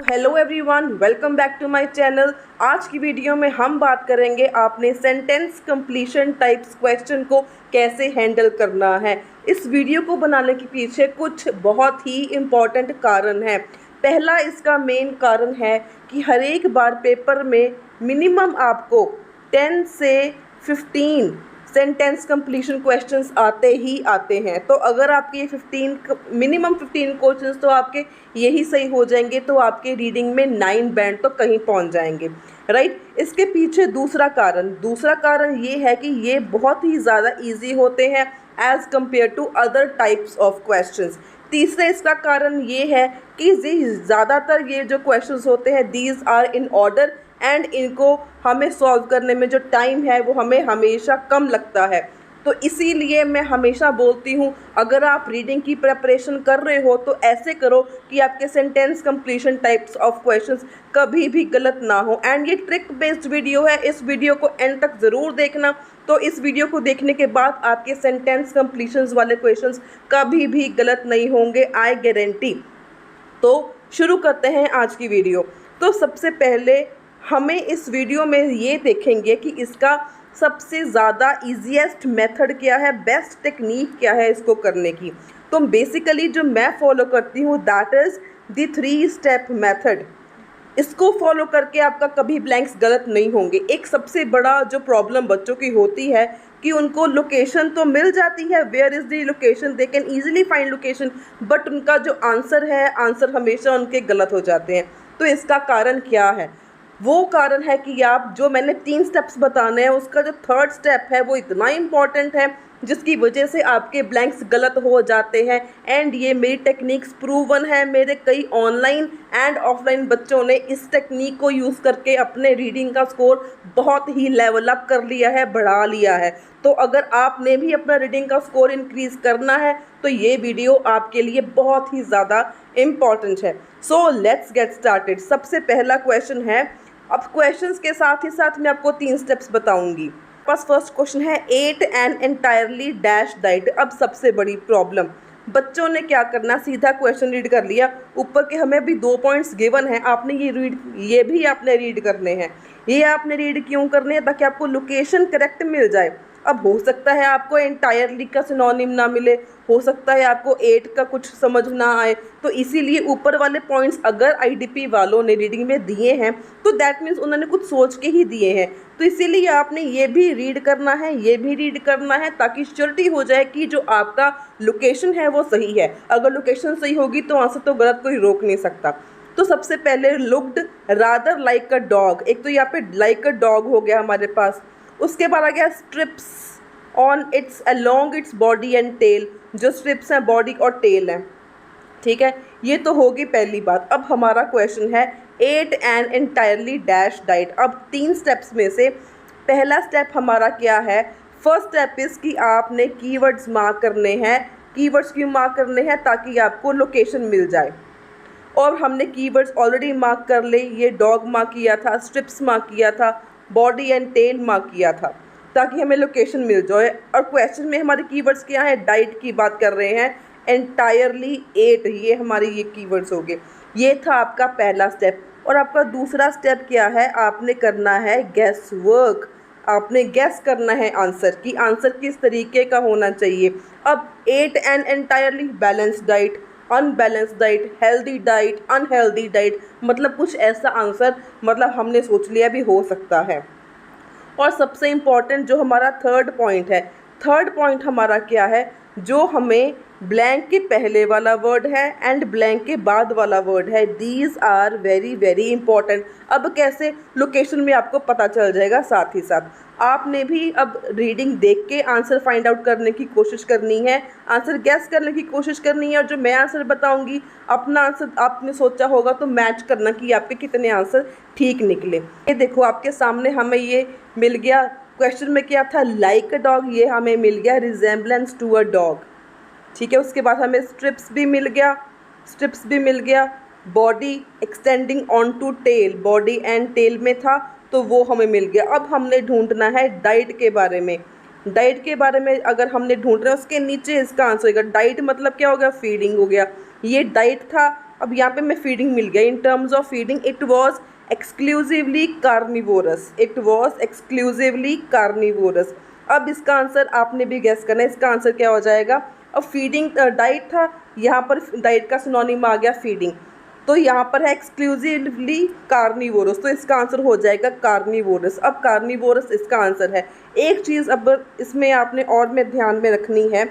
Hello everyone, welcome back to my channel. आज की video में हम बात करेंगे आपने सेंटेंस कंप्लीशन टाइप्स क्वेश्चन को कैसे हैंडल करना है। इस वीडियो को बनाने के पीछे कुछ बहुत ही इम्पॉर्टेंट कारण हैं। पहला इसका मेन कारण है कि हर एक बार पेपर में मिनिमम आपको 10 से 15 सेंटेंस कंप्लीशन क्वेश्चंस आते ही आते हैं। तो अगर आपके ये 15 मिनिमम 15 क्वेश्चंस तो आपके यही सही हो जाएंगे, तो आपके रीडिंग में 9 बैंड तो कहीं पहुंच जाएंगे, राइट। इसके पीछे दूसरा कारण ये है कि ये बहुत ही ज़्यादा इजी होते हैं as compare to other types of questions. तीसरा इसका कारण ये है कि ज़्यादातर ये जो क्वेश्चंस होते हैं these are in order and इनको हमें सॉल्व करने में जो टाइम है वो हमें हमेशा कम लगता है। तो इसीलिए मैं हमेशा बोलती हूँ, अगर आप रीडिंग की प्रिपरेशन कर रहे हो तो ऐसे करो कि आपके sentence completion types of questions कभी भी गलत ना हो। एंड ये ट्रिक बेस्ड वीडियो है, इस वीडियो को एंड तक ज़रूर देखना। तो इस वीडियो को देखने के बाद आपके सेंटेंस कंप्लीशंस वाले क्वेश्चंस कभी भी गलत नहीं होंगे, आई गारंटी। तो शुरू करते हैं आज की वीडियो। तो सबसे पहले हमें इस वीडियो में ये देखेंगे कि इसका सबसे ज़्यादा ईजीएस्ट मेथड क्या है, बेस्ट टेक्निक क्या है इसको करने की। तो बेसिकली जो मैं फॉलो करती हूँ that is the 3 step method. इसको फॉलो करके आपका कभी ब्लैंक्स गलत नहीं होंगे। एक सबसे बड़ा जो प्रॉब्लम बच्चों की होती है कि उनको लोकेशन तो मिल जाती है, where is the location, they can easily find location, but उनका जो आंसर है आंसर हमेशा उनके गलत हो जाते हैं। तो इसका कारण क्या है? वो कारण है कि आप जो मैंने 3 स्टेप्स बताने हैं उसका जो 3rd स्टेप है वो इतना इम्पॉर्टेंट है जिसकी वजह से आपके ब्लैंक्स गलत हो जाते हैं। एंड ये मेरी टेक्निक्स प्रूवन है, मेरे कई ऑनलाइन एंड ऑफलाइन बच्चों ने इस टेक्निक को यूज़ करके अपने रीडिंग का स्कोर बहुत ही लेवल अप कर लिया है, बढ़ा लिया है। तो अगर आपने भी अपना रीडिंग का स्कोर इंक्रीज़ करना है तो ये वीडियो आपके लिए बहुत ही ज़्यादा इम्पॉर्टेंट है। So let's get started. सबसे पहला क्वेश्चन है, अब क्वेश्चंस के साथ ही साथ मैं आपको 3 स्टेप्स बताऊंगी। बस फर्स्ट क्वेश्चन है, ate an entirely dash diet. अब सबसे बड़ी प्रॉब्लम, बच्चों ने क्या करना, सीधा क्वेश्चन रीड कर लिया, ऊपर के हमें भी 2 पॉइंट्स गिवन हैं, आपने ये भी आपने रीड करने हैं। ये आपने रीड क्यों करने हैं? ताकि आपको लोकेशन करेक्ट मिल जाए। अब हो सकता है आपको एंटायरली का सिनोनिम ना मिले, हो सकता है आपको 8 का कुछ समझ ना आए, तो इसीलिए ऊपर वाले पॉइंट्स अगर आईडीपी वालों ने रीडिंग में दिए हैं तो दैट मीन्स उन्होंने कुछ सोच के ही दिए हैं। तो इसीलिए आपने ये भी रीड करना है, ये भी रीड करना है, ताकि श्योरिटी हो जाए कि जो आपका लोकेशन है वो सही है। अगर लोकेशन सही होगी तो आंसर तो गलत कोई रोक नहीं सकता। तो सबसे पहले looked rather like a dog, एक तो यहाँ पे लाइक अ डॉग हो गया हमारे पास। उसके बाद आ गया stripes on its along its body and tail, जो स्ट्रिप्स हैं बॉडी और टेल हैं, ठीक है। ये तो होगी पहली बात। अब हमारा क्वेश्चन है, ate an entirely dash diet. अब 3 स्टेप्स में से पहला स्टेप हमारा क्या है? फर्स्ट स्टेप इज़ कि आपने कीवर्ड्स मार्क करने हैं। कीवर्ड्स क्यों मार्क करने हैं? ताकि आपको लोकेशन मिल जाए। और हमने कीवर्ड्स ऑलरेडी मार्क कर ले, ये डॉग मार्क किया था, स्ट्रिप्स मार्क किया था, बॉडी एंड टेल मार्क किया था, ताकि हमें लोकेशन मिल जाए। और क्वेश्चन में हमारे कीवर्ड्स क्या है? डाइट की बात कर रहे हैं, एंटायरली 8, ये हमारे ये कीवर्ड्स हो गए। ये था आपका पहला स्टेप। और आपका दूसरा स्टेप क्या है? आपने करना है गैस वर्क। आपने गैस करना है आंसर कि आंसर किस तरीके का होना चाहिए। अब 8 an entirely balanced diet, unbalanced diet, healthy diet, unhealthy diet, मतलब कुछ ऐसा आंसर मतलब हमने सोच लिया भी हो सकता है। और सबसे इम्पॉर्टेंट जो हमारा 3rd पॉइंट है, 3rd पॉइंट हमारा क्या है? जो हमें ब्लैंक के पहले वाला वर्ड है एंड ब्लैंक के बाद वाला वर्ड है, these are very very important. अब कैसे? लोकेशन में आपको पता चल जाएगा। साथ ही साथ आपने भी अब रीडिंग देख के आंसर फाइंड आउट करने की कोशिश करनी है, आंसर गैस करने की कोशिश करनी है। और जो मैं आंसर बताऊंगी अपना आंसर आपने सोचा होगा तो मैच करना कि आपके कितने आंसर ठीक निकले। ये देखो आपके सामने हमें ये मिल गया। क्वेश्चन में क्या था? लाइक अ डॉग, ये हमें मिल गया रिजेम्बलेंस टू अ डॉग, ठीक है। उसके बाद हमें स्ट्रिप्स भी मिल गया, body extending on to tail, body and tail में था तो वो हमें मिल गया। अब हमने ढूंढना है डाइट के बारे में। डाइट के बारे में अगर हमने ढूंढ रहे हैं उसके नीचे इसका आंसर होगा। डाइट मतलब क्या हो गया? फीडिंग हो गया। ये डाइट था अब यहाँ पे मैं फीडिंग मिल गया, in terms of feeding it was exclusively carnivorous, it was exclusively carnivorous. अब इसका आंसर आपने भी गैस करना है, इसका आंसर क्या हो जाएगा। अब फीडिंग डाइट था, यहाँ पर डाइट का सिनोनिम आ गया फीडिंग, तो यहाँ पर है एक्सक्लूसिवली कार्निवोरस, तो इसका आंसर हो जाएगा कार्निवोरस। अब कार्निवोरस इसका आंसर है। एक चीज़ अब इसमें आपने और में ध्यान में रखनी है,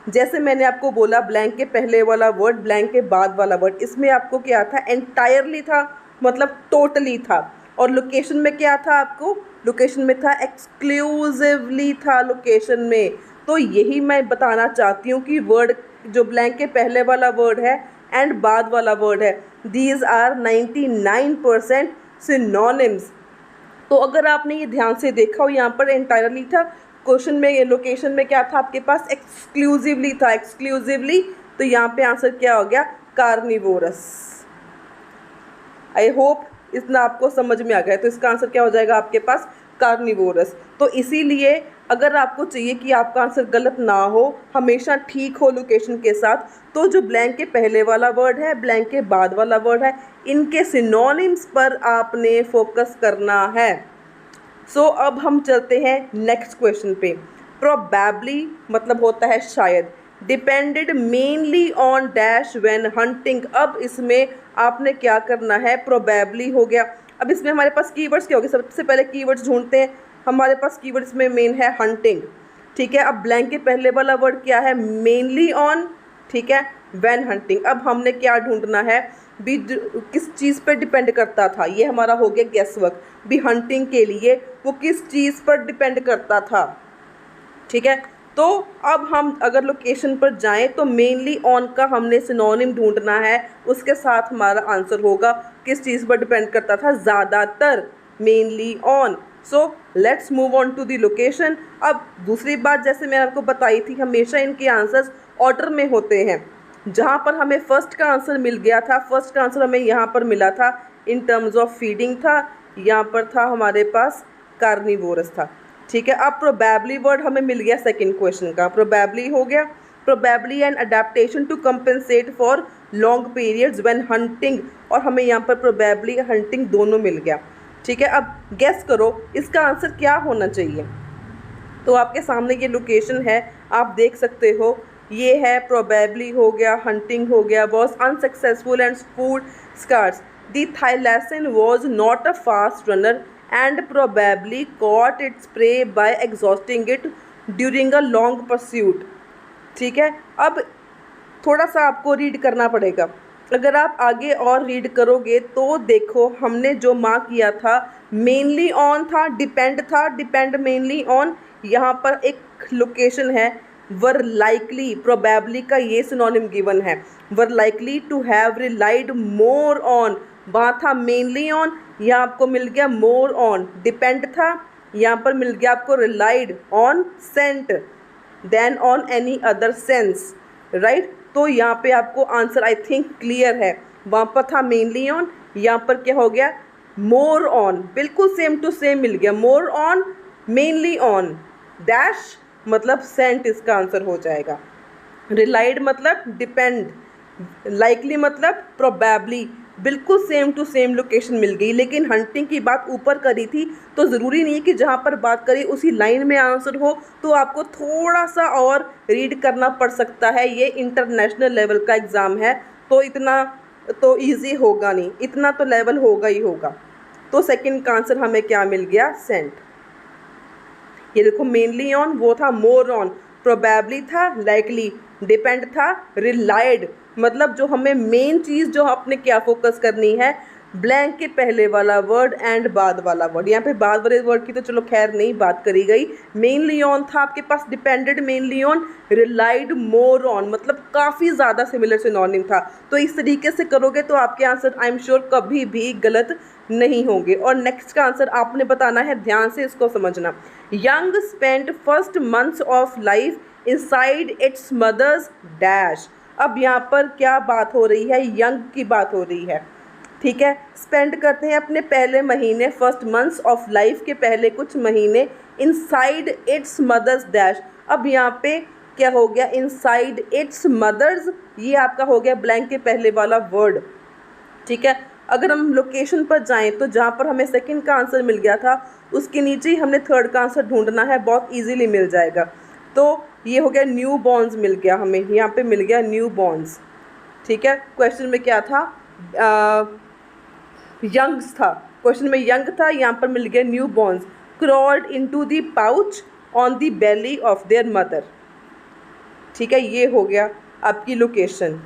जैसे मैंने आपको बोला ब्लैंक के पहले वाला वर्ड, ब्लैंक के बाद वाला वर्ड, इसमें आपको क्या था, एंटायरली था, मतलब टोटली था। और लोकेशन में क्या था, आपको लोकेशन में था एक्सक्लूसिवली था लोकेशन में। तो यही मैं बताना चाहती हूँ कि वर्ड जो ब्लैंक के पहले वाला वर्ड है एंड बाद वाला वर्ड है, दीज आर 99% सिनोनिम्स। तो अगर आपने ये ध्यान से देखा हो, यहाँ पर एंटायरली था, क्वेश्चन में लोकेशन में क्या था आपके पास, एक्सक्लूसिवली था, एक्सक्लूसिवली, तो यहाँ पे आंसर क्या हो गया, कार्निवोरस। आई होप इतना आपको समझ में आ गया। तो इसका आंसर क्या हो जाएगा आपके पास, कार्निवोरस। तो इसीलिए अगर आपको चाहिए कि आपका आंसर गलत ना हो, हमेशा ठीक हो लोकेशन के साथ, तो जो ब्लैंक के पहले वाला वर्ड है, ब्लैंक के बाद वाला वर्ड है, इनके सिनोनिम्स पर आपने फोकस करना है। सो अब हम चलते हैं नेक्स्ट क्वेश्चन पे। प्रोबेबली मतलब होता है शायद, depended mainly on dash when hunting. अब इसमें आपने क्या करना है, प्रोबेबली हो गया। अब इसमें हमारे पास कीवर्ड्स क्या होंगे, सबसे पहले कीवर्ड्स ढूंढते हैं। हमारे पास कीवर्ड्स में मेन है हंटिंग, ठीक है। अब ब्लैंक के पहले वाला वर्ड क्या है, मेनली ऑन, ठीक है, व्हेन हंटिंग। अब हमने क्या ढूंढना है, भी किस चीज़ पर डिपेंड करता था, ये हमारा हो गया गेस वर्क। भी हंटिंग के लिए वो किस चीज़ पर डिपेंड करता था, ठीक है। तो अब हम अगर लोकेशन पर जाएं तो मेनली ऑन का हमने सिनोनिम ढूंढना है, उसके साथ हमारा आंसर होगा किस चीज़ पर डिपेंड करता था, ज़्यादातर mainly on. So let's move on to the location. अब दूसरी बात, जैसे मैंने आपको बताई थी, हमेशा इनके आंसर्स ऑर्डर में होते हैं। जहाँ पर हमें फर्स्ट का आंसर मिल गया था, फर्स्ट का आंसर हमें यहाँ पर मिला था इन टर्म्स ऑफ फीडिंग था, यहाँ पर था हमारे पास कार्निवोरस था, ठीक है। अब प्रोबेबली वर्ड हमें मिल गया सेकंड क्वेश्चन का, प्रोबेबली हो गया। Probably an adaptation to compensate for long periods when hunting, और हमें यहाँ पर प्रोबेबली हंटिंग दोनों मिल गया, ठीक है। अब गेस करो इसका आंसर क्या होना चाहिए। तो आपके सामने ये लोकेशन है, आप देख सकते हो, ये है प्रोबेबली हो गया, हंटिंग हो गया, was unsuccessful and food scarce. The thylacine was not a fast runner and probably caught its prey by exhausting it during a long pursuit, ठीक है। अब थोड़ा सा आपको रीड करना पड़ेगा, अगर आप आगे और रीड करोगे तो देखो हमने जो मार्क किया था मेनली ऑन था, डिपेंड था, डिपेंड मेनली ऑन, यहाँ पर एक लोकेशन है वर लाइकली, प्रोबेबली का ये सिनोनिम गिवन है, were likely to have relied more on, वहाँ था मेनली ऑन, यहाँ आपको मिल गया मोर ऑन। डिपेंड था, यहाँ पर मिल गया आपको relied on scent then on any other sense, right. तो यहाँ पे आपको आंसर आई थिंक क्लियर है, वहाँ पर था मेनली ऑन, यहाँ पर क्या हो गया मोर ऑन, बिल्कुल सेम टू सेम मिल गया, more on mainly on, dash मतलब सेंट इसका आंसर हो जाएगा। रिलाइड मतलब डिपेंड, लाइकली मतलब प्रोबेबली, बिल्कुल सेम टू सेम लोकेशन मिल गई। लेकिन हंटिंग की बात ऊपर करी थी, तो ज़रूरी नहीं है कि जहाँ पर बात करी उसी लाइन में आंसर हो, तो आपको थोड़ा सा और रीड करना पड़ सकता है। ये इंटरनेशनल लेवल का एग्ज़ाम है, तो इतना तो इजी होगा नहीं, इतना तो लेवल होगा ही होगा। तो सेकंड का आंसर हमें क्या मिल गया, सेंट। ये देखो मेनली ऑन वो था मोर ऑन, प्रोबेबली था लाइकली, डिपेंड था रिलाइड, मतलब जो हमें मेन चीज़ जो अपने क्या फोकस करनी है, ब्लैंक के पहले वाला वर्ड एंड बाद वाला वर्ड। यहाँ पे बाद वाले वर्ड की तो चलो खैर नहीं बात करी गई, मेनली ऑन था आपके पास, depended mainly on, relied more on, मतलब काफ़ी ज़्यादा सिमिलर सिनोनिम था। तो इस तरीके से करोगे तो आपके आंसर आई एम श्योर कभी भी गलत नहीं होंगे। और नेक्स्ट का आंसर आपने बताना है, ध्यान से इसको समझना। Young spent first months of life inside its mother's dash. अब यहाँ पर क्या बात हो रही है, यंग की बात हो रही है, ठीक है। स्पेंड करते हैं अपने पहले महीने, फर्स्ट मंथ्स ऑफ लाइफ के पहले कुछ महीने, इनसाइड इट्स मदर्स डैश। अब यहाँ पे क्या हो गया, इनसाइड इट्स मदर्स, ये आपका हो गया ब्लैंक के पहले वाला वर्ड। ठीक है, अगर हम लोकेशन पर जाएं तो जहाँ पर हमें सेकंड का आंसर मिल गया था उसके नीचे ही हमने थर्ड का आंसर ढूंढना है, बहुत इजीली मिल जाएगा। तो ये हो गया न्यू बॉर्न्स मिल गया हमें, यहाँ पे मिल गया न्यू बॉर्न्स। ठीक है, क्वेश्चन में क्या था, यंग्स था, क्वेश्चन में यंग था, यहाँ पर मिल गया newborns. Crawled into the pouch on the belly of their mother. ठीक है, ये हो गया आपकी लोकेशन।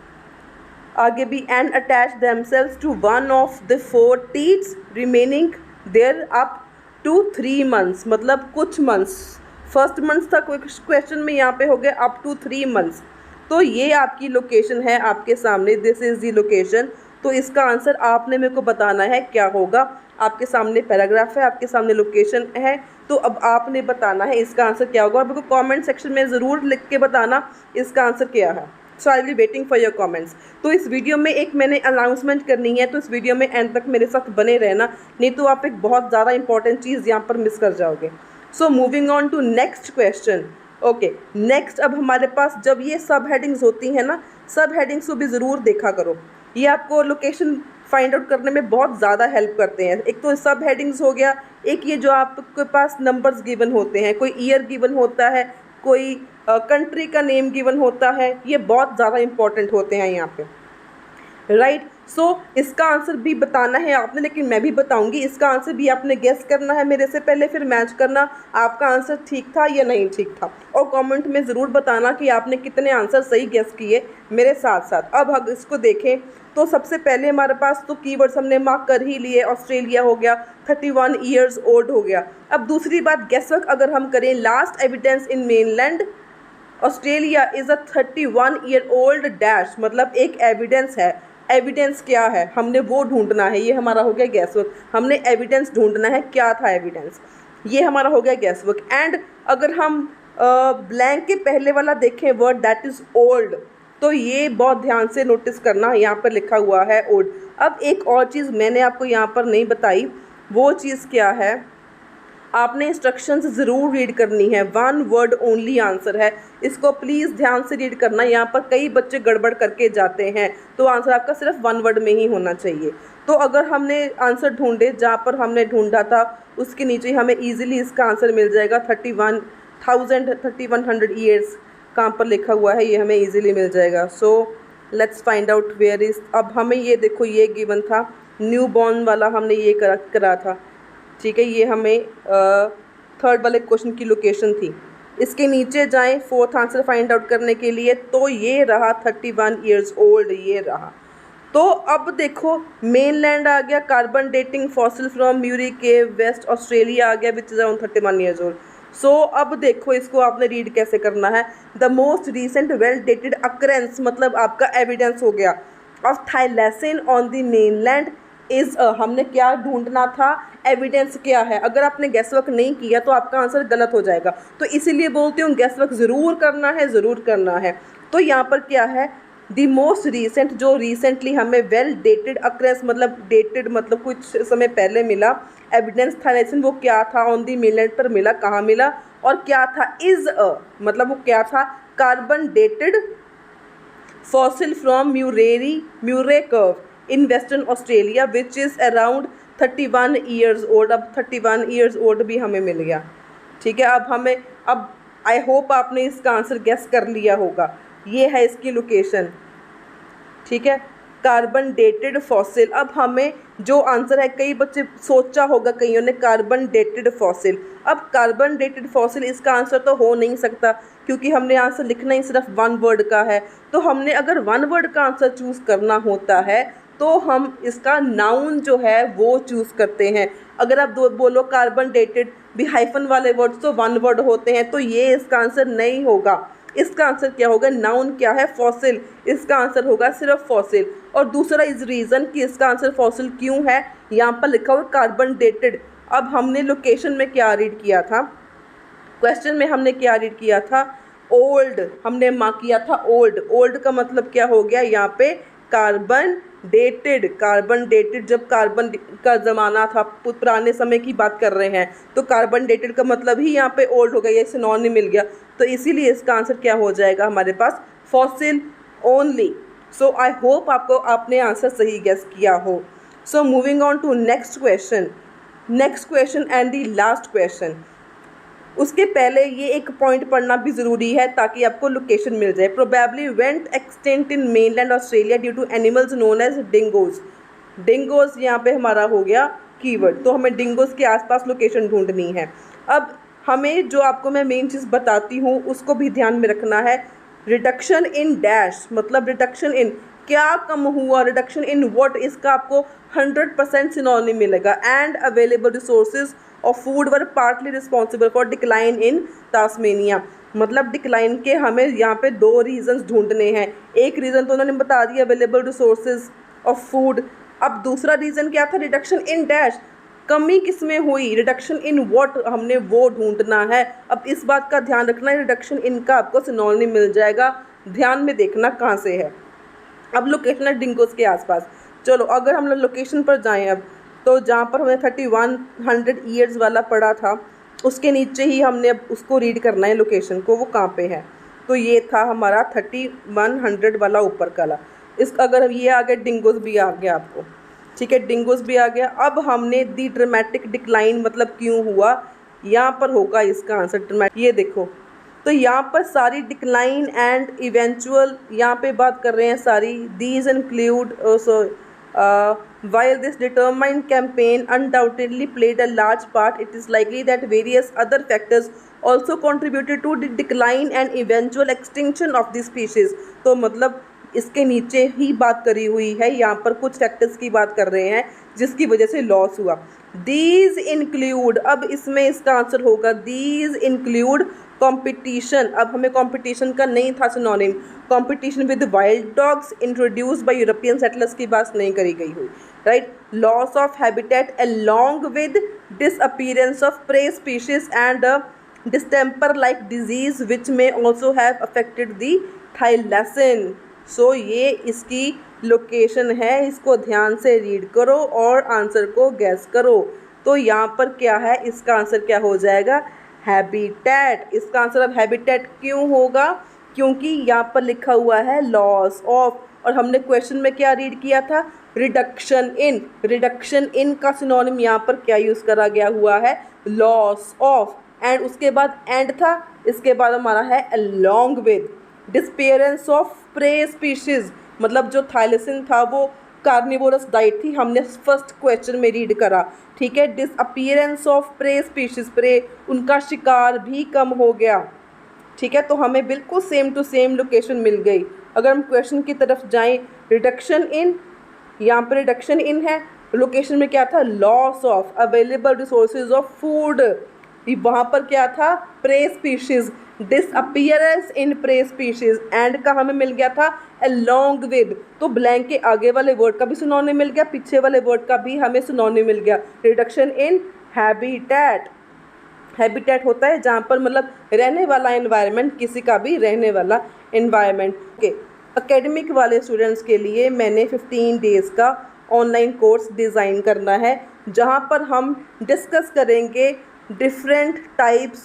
आगे भी and attach themselves to one of the 4 teats remaining there up to 3 months, मतलब कुछ मंथ्स, फर्स्ट मंथ था क्वेश्चन में, यहाँ पे हो गया अप टू 3 मंथ्स। तो ये आपकी लोकेशन है आपके सामने, दिस इज़ दी लोकेशन। तो इसका आंसर आपने मेरे को बताना है क्या होगा। आपके सामने पैराग्राफ है, आपके सामने लोकेशन है, तो अब आपने बताना है इसका आंसर क्या होगा। और मेरे को कमेंट सेक्शन में ज़रूर लिख के बताना इसका आंसर क्या है। So I will waiting for your comments. तो इस वीडियो में एक मैंने अनाउंसमेंट करनी है, तो इस वीडियो में एंड तक मेरे साथ बने रहना, नहीं तो आप एक बहुत ज़्यादा इंपॉर्टेंट चीज़ यहाँ पर मिस कर जाओगे। So moving on to next question. Okay, next अब हमारे पास जब ये सब हेडिंग्स होती हैं ना, सब हेडिंग्स को भी ज़रूर देखा करो, ये आपको लोकेशन फाइंड आउट करने में बहुत ज़्यादा हेल्प करते हैं। एक तो सब हेडिंग्स हो गया, एक ये जो आपके पास नंबर्स गिवन होते हैं, कोई ईयर गिवन होता है, कोई कंट्री का नेम गिवन होता है, ये बहुत ज़्यादा इंपॉर्टेंट होते हैं यहाँ पे, राइट। सो इसका आंसर भी बताना है आपने, लेकिन मैं भी बताऊंगी, इसका आंसर भी आपने गेस करना है मेरे से पहले, फिर मैच करना आपका आंसर ठीक था या नहीं ठीक था, और कमेंट में ज़रूर बताना कि आपने कितने आंसर सही गेस किए मेरे साथ साथ। अब हम इसको देखें तो सबसे पहले हमारे पास तो कीवर्ड्स हमने मार्क कर ही लिए, ऑस्ट्रेलिया हो गया, 31 ईयर्स ओल्ड हो गया। अब दूसरी बात, गेसवर्क अगर हम करें, last evidence in mainland Australia is a 31 year old dash, मतलब एक एविडेंस है। एविडेंस क्या है, हमने वो ढूंढना है, ये हमारा हो गया गैसवर्क। हमने एविडेंस ढूंढना है, क्या था एविडेंस, ये हमारा हो गया गैसवर्क। एंड अगर हम ब्लैंक के पहले वाला देखें वर्ड, दैट इज़ ओल्ड, तो ये बहुत ध्यान से नोटिस करना, यहाँ पर लिखा हुआ है ओल्ड। अब एक और चीज़ मैंने आपको यहाँ पर नहीं बताई, वो चीज़ क्या है, आपने इंस्ट्रक्शंस ज़रूर रीड करनी है, 1 वर्ड ओनली आंसर है, इसको प्लीज़ ध्यान से रीड करना। यहाँ पर कई बच्चे गड़बड़ करके जाते हैं, तो आंसर आपका सिर्फ 1 वर्ड में ही होना चाहिए। तो अगर हमने आंसर ढूंढे, जहाँ पर हमने ढूंढा था उसके नीचे हमें ईजिली इसका आंसर मिल जाएगा। 3100 ईयर्स कहाँ पर लिखा हुआ है, ये हमें ईजिली मिल जाएगा। So let's find out where is. अब हमें ये देखो, ये गिवन था, न्यू बॉर्न वाला हमने ये करा था, ठीक है, ये हमें थर्ड वाले क्वेश्चन की लोकेशन थी। इसके नीचे जाएं फोर्थ आंसर फाइंड आउट करने के लिए, तो ये रहा 31 ईयर्स ओल्ड, ये रहा। तो अब देखो, मेनलैंड आ गया, carbon dating fossil from Murray cave, West Australia which is विच इज़ अराउंड 31 ईयर्स ओल्ड। सो अब देखो, इसको आपने रीड कैसे करना है, the most recent well dated occurrence, मतलब आपका एविडेंस हो गया, of thylacine on the mainland is हमने क्या ढूंढना था, एविडेंस क्या है। अगर आपने गैसवर्क नहीं किया तो आपका आंसर गलत हो जाएगा, तो इसीलिए बोलती हूँ गैसवर्क ज़रूर करना है, ज़रूर करना है। तो यहाँ पर क्या है, द मोस्ट रीसेंट, जो रिसेंटली हमें वेल डेटेड अक्रेंस, मतलब डेटेड मतलब कुछ समय पहले मिला, एविडेंस थाइलैसिन, वो क्या था, ऑन द मेनलैंड पर मिला, कहाँ मिला, और क्या था, इज़ मतलब वो क्या था, carbon dated fossil from म्यूरे curve in western Australia विच इज़ अराउंड 31 ईयर्स ओल्ड। अब 31 ईयर्स ओल्ड भी हमें मिल गया, ठीक है। अब आई होप आपने इसका आंसर गेस कर लिया होगा, ये है इसकी लोकेशन, ठीक है, कार्बन डेटेड फॉसिल। अब हमें जो आंसर है, कई बच्चे सोचा होगा कईयों ने कार्बन डेटेड फॉसिल, अब कार्बन डेटेड फॉसिल इसका आंसर तो हो नहीं सकता, क्योंकि हमने आंसर लिखना ही सिर्फ 1 वर्ड का है। तो हमने अगर 1 वर्ड का आंसर चूज़ करना होता है तो हम इसका नाउन जो है वो चूज़ करते हैं। अगर आप बोलो कार्बन डेटेड भी हाइफन वाले वर्ड्स तो 1 वर्ड होते हैं, तो ये इसका आंसर नहीं होगा। इसका आंसर क्या होगा, नाउन क्या है, फॉसिल, इसका आंसर होगा सिर्फ फॉसिल। और दूसरा इस रीज़न कि इसका आंसर फॉसिल क्यों है, यहाँ पर लिखा हुआ कार्बन डेटेड। अब हमने लोकेशन में क्या रीड किया था, क्वेश्चन में हमने क्या रीड किया था, ओल्ड, हमने मार्क किया था ओल्ड। ओल्ड का मतलब क्या हो गया, यहाँ पे कार्बन डेटेड, कार्बन डेटेड, जब कार्बन का ज़माना था, पुराने समय की बात कर रहे हैं, तो कार्बन डेटेड का मतलब ही यहाँ पे ओल्ड हो गया, ये सिनोनिम मिल गया, तो इसीलिए इसका आंसर क्या हो जाएगा हमारे पास, fossil only. So I hope आपने आंसर सही गेस किया हो। So moving on to next question and the last question. उसके पहले ये एक पॉइंट पढ़ना भी ज़रूरी है ताकि आपको लोकेशन मिल जाए। Probably went extinct in mainland Australia due to animals known as dingoes. Dingoes यहाँ पे हमारा हो गया कीवर्ड, तो हमें डिंगोज के आसपास लोकेशन ढूंढनी है। अब हमें जो आपको मैं मेन चीज़ बताती हूँ उसको भी ध्यान में रखना है। रिडक्शन इन डैश मतलब रिडक्शन इन क्या कम हुआ, रिडक्शन इन व्हाट, इसका आपको 100% सिनोनिम मिलेगा। And available resources of food were partly responsible for decline in Tasmania. मतलब डिक्लाइन के हमें यहाँ पे 2 रीजंस ढूंढने हैं। एक रीज़न तो उन्होंने बता दिया, अवेलेबल रिसोर्सेज ऑफ फूड। अब दूसरा रीज़न क्या था, रिडक्शन इन डैश, कमी किस में हुई, रिडक्शन इन व्हाट, हमने वो ढूंढना है। अब इस बात का ध्यान रखना है, रिडक्शन इन का आपको सिनोनिम मिल जाएगा, ध्यान में देखना कहाँ से है। अब लोकेशन है डिंगोज के आसपास। चलो अगर हम लोग लोकेशन पर जाएं अब, तो जहाँ पर हमने 3100 ईयर्स वाला पढ़ा था उसके नीचे ही हमने अब उसको रीड करना है लोकेशन को, वो कहाँ पे है। तो ये था हमारा 3100 वाला ऊपर काला। इस अगर ये आ गया, डिंगोज भी आ गया आपको, ठीक है, डिंगोज भी आ गया। अब हमने दी ड्रामेटिक डिक्लाइन मतलब क्यों हुआ, यहाँ पर होगा इसका आंसर ड्रामेटिक। ये देखो, तो यहाँ पर सारी डिक्लाइन एंड इवेंचुअल यहाँ पे बात कर रहे हैं सारी। These include while this determined campaign undoubtedly played a large part, it is likely that various other factors also contributed to the decline and eventual extinction of the species। तो मतलब इसके नीचे ही बात करी हुई है, यहाँ पर कुछ फैक्टर्स की बात कर रहे हैं जिसकी वजह से लॉस हुआ। दीज इंक्लूड, अब इसमें इसका आंसर होगा दीज इंक्लूड कंपटीशन। अब हमें कंपटीशन का नहीं था synonym, competition with wild dogs introduced by European settlers की बात नहीं करी गई हुई, right. Loss of habitat along with disappearance of prey species and distemper like disease which may also have affected the thylacine. So ये इसकी location है, इसको ध्यान से रीड करो और आंसर को गैस करो। तो यहाँ पर क्या है, इसका आंसर क्या हो जाएगा, हैबिटेट। इसका आंसर अब हैबिटेट क्यों होगा, क्योंकि यहाँ पर लिखा हुआ है लॉस ऑफ, और हमने क्वेश्चन में क्या रीड किया था, रिडक्शन इन। रिडक्शन इन का सिनोनिम यहाँ पर क्या यूज़ करा गया हुआ है, लॉस ऑफ। एंड उसके बाद एंड था, इसके बाद हमारा है along with. Disappearance of prey species मतलब जो थाइलेसिन था वो कार्निवोरस डाइट थी, हमने फर्स्ट क्वेश्चन में रीड करा, ठीक है। Disappearance of prey species, prey उनका शिकार भी कम हो गया, ठीक है। तो हमें बिल्कुल सेम टू सेम लोकेशन मिल गई। अगर हम क्वेश्चन की तरफ जाएं, रिडक्शन इन, यहाँ पर रिडक्शन इन है, लोकेशन में क्या था, loss of available resources of food, वहाँ पर क्या था, prey species, disappearance in prey species. And का हमें मिल गया था अलोंग विद, तो ब्लैंक के आगे वाले वर्ड का भी सिनोनिम मिल गया, पीछे वाले वर्ड का भी हमें सिनोनिम मिल गया। रिडक्शन इन हैबिटेट, हैबिटेट होता है जहाँ पर मतलब रहने वाला एनवायरनमेंट, किसी का भी रहने वाला एनवायरनमेंट। ओके, एकेडमिक वाले स्टूडेंट्स के लिए मैंने 15 डेज़ का ऑनलाइन कोर्स डिज़ाइन करना है जहाँ पर हम डिस्कस करेंगे डिफरेंट टाइप्स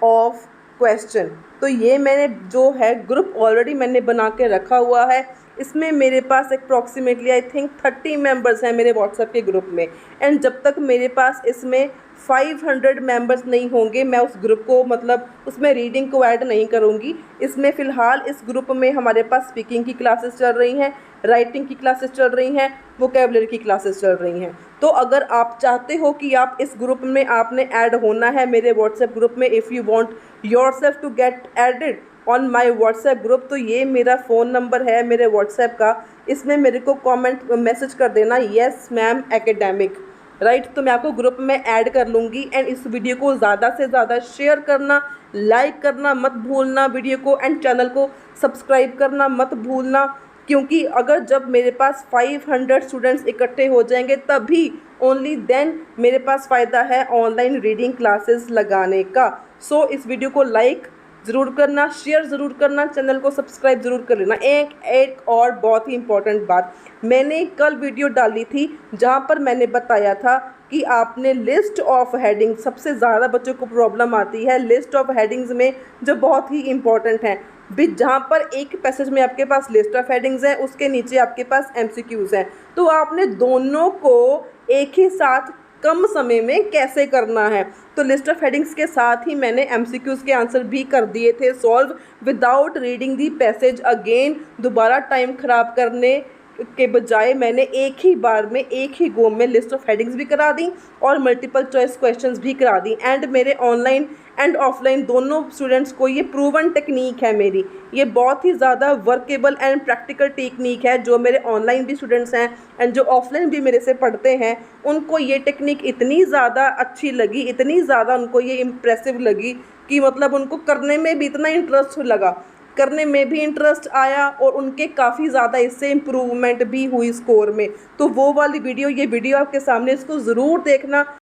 ऑफ क्वेश्चन। तो ये मैंने जो है ग्रुप ऑलरेडी मैंने बना के रखा हुआ है, इसमें मेरे पास अप्रॉक्सीमेटली आई थिंक 30 मेंबर्स हैं मेरे व्हाट्सएप के ग्रुप में। एंड जब तक मेरे पास इसमें 500 मेंबर्स नहीं होंगे मैं उस ग्रुप को मतलब उसमें रीडिंग को ऐड नहीं करूँगी। इसमें फ़िलहाल इस ग्रुप में हमारे पास स्पीकिंग की क्लासेस चल रही हैं, राइटिंग की क्लासेस चल रही हैं, वोकैबुलरी की क्लासेस चल रही हैं। तो अगर आप चाहते हो कि आप इस ग्रुप में आपने ऐड होना है मेरे व्हाट्सएप ग्रुप में, if you want yourself to get added on my WhatsApp group, तो ये मेरा फ़ोन नंबर है मेरे व्हाट्सएप का, इसमें मेरे को कमेंट मैसेज कर देना येस मैम एकेडमिक, राइट। तो मैं आपको ग्रुप में ऐड कर लूँगी। एंड इस वीडियो को ज़्यादा से ज़्यादा शेयर करना, लाइक करना मत भूलना वीडियो को, एंड चैनल को सब्सक्राइब करना मत भूलना, क्योंकि अगर जब मेरे पास 500 स्टूडेंट्स इकट्ठे हो जाएंगे तभी ओनली देन मेरे पास फ़ायदा है ऑनलाइन रीडिंग क्लासेस लगाने का। सो इस वीडियो को लाइक ज़रूर करना, शेयर ज़रूर करना, चैनल को सब्सक्राइब ज़रूर कर लेना। एक और बहुत ही इम्पॉर्टेंट बात, मैंने कल वीडियो डाली थी जहाँ पर मैंने बताया था कि आपने लिस्ट ऑफ हेडिंग, सबसे ज़्यादा बच्चों को प्रॉब्लम आती है लिस्ट ऑफ हेडिंग्स में, जो बहुत ही इंपॉर्टेंट हैं भी, जहाँ पर एक पैसेज में आपके पास लिस्ट ऑफ हेडिंग्स है, उसके नीचे आपके पास MCQs हैं। तो आपने दोनों को एक ही साथ कम समय में कैसे करना है, तो लिस्ट ऑफ हेडिंग्स के साथ ही मैंने MCQs के आंसर भी कर दिए थे सॉल्व विदाउट रीडिंग दी पैसेज अगेन। दोबारा टाइम ख़राब करने के बजाय मैंने एक ही बार में, एक ही गो में लिस्ट ऑफ हेडिंग्स भी करा दी और मल्टीपल चॉइस क्वेश्चंस भी करा दी। एंड मेरे ऑनलाइन एंड ऑफलाइन दोनों स्टूडेंट्स को ये प्रूवन टेक्निक है मेरी, ये बहुत ही ज़्यादा वर्केबल एंड प्रैक्टिकल टेक्निक है। जो मेरे ऑनलाइन भी स्टूडेंट्स हैं एंड जो ऑफलाइन भी मेरे से पढ़ते हैं, उनको ये टेक्निक इतनी ज़्यादा अच्छी लगी, इतनी ज़्यादा उनको ये इम्प्रेसिव लगी कि मतलब उनको करने में भी इतना इंटरेस्ट लगा, करने में भी इंटरेस्ट आया और उनके काफ़ी ज़्यादा इससे इम्प्रूवमेंट भी हुई स्कोर में। तो वो वाली वीडियो, ये वीडियो आपके सामने, इसको ज़रूर देखना।